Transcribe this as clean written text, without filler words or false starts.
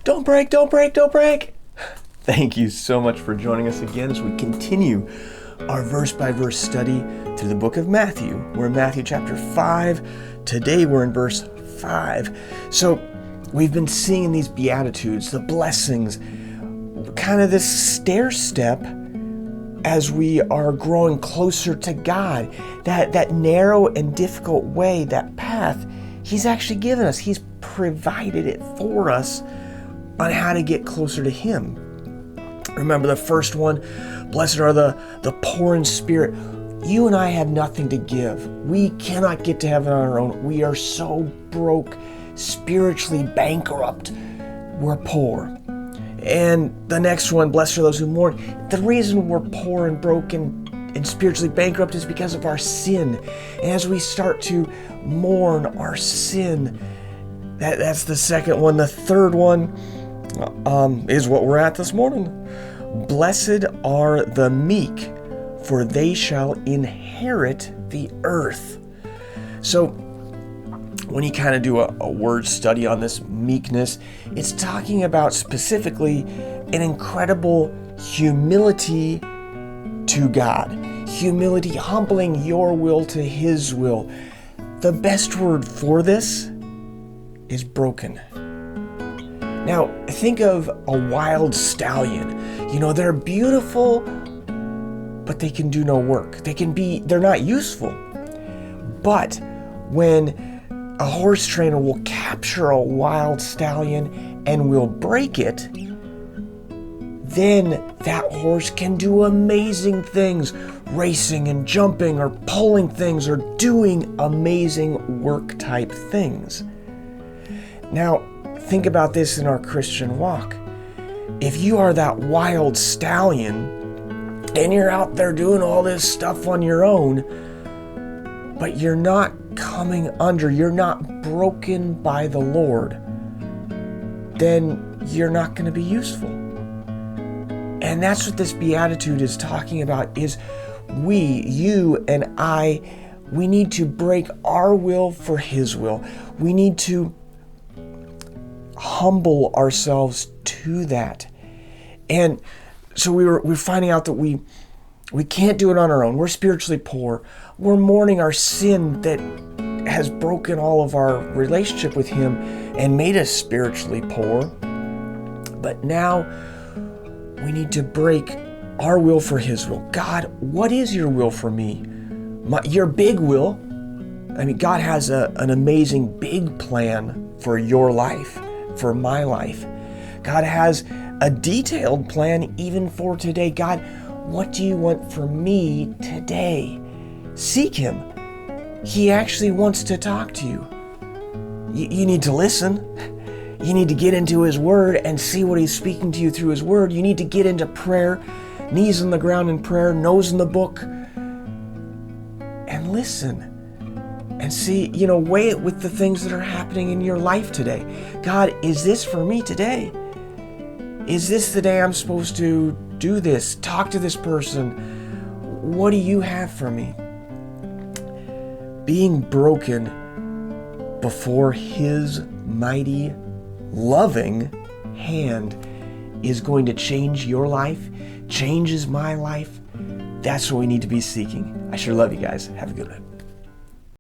Don't break, don't break, don't break. Thank you so much for joining us again as we continue our verse-by-verse study through the book of Matthew. We're in Matthew chapter 5. Today we're in verse 5. So we've been seeing these Beatitudes, the blessings, kind of this stair step as we are growing closer to God. That narrow and difficult way, that path, He's actually given us. He's provided it for us on how to get closer to Him. Remember the first one, blessed are the poor in spirit. You and I have nothing to give. We cannot get to heaven on our own. We are so broke, spiritually bankrupt. We're poor. And the next one, blessed are those who mourn. The reason we're poor and broken and spiritually bankrupt is because of our sin. And as we start to mourn our sin, that's the second one. The third one is what we're at this morning. Blessed are the meek, for they shall inherit the earth. So when you kind of do a word study on this meekness, it's talking about specifically an incredible humility to God. Humility, humbling your will to His will. The best word for this is broken. Now, think of a wild stallion. You know, they're beautiful, but they can do no work. They're not useful. But when a horse trainer will capture a wild stallion and will break it, then that horse can do amazing things, racing and jumping or pulling things or doing amazing work type things. Now, think about this in our Christian walk. If you are that wild stallion and you're out there doing all this stuff on your own, but you're not coming under, you're not broken by the Lord, then you're not going to be useful. And that's what this beatitude is talking about, is you and I, we need to break our will for His will. We need to humble ourselves to that. And so we're finding out that we can't do it on our own. We're spiritually poor. We're mourning our sin that has broken all of our relationship with Him and made us spiritually poor. But now we need to break our will for His will. God, what is your will for me? Your big will. I mean, God has an amazing big plan for your life, for my life. God has a detailed plan even for today. God, what do you want for me today? Seek Him. He actually wants to talk to you. You need to listen. You need to get into His Word and see what He's speaking to you through His Word. You need to get into prayer, knees on the ground in prayer, nose in the book, and listen. And see, weigh it with the things that are happening in your life today. God, is this for me today? Is this the day I'm supposed to do this? Talk to this person? What do you have for me? Being broken before His mighty, loving hand is going to change your life, changes my life. That's what we need to be seeking. I sure love you guys. Have a good one.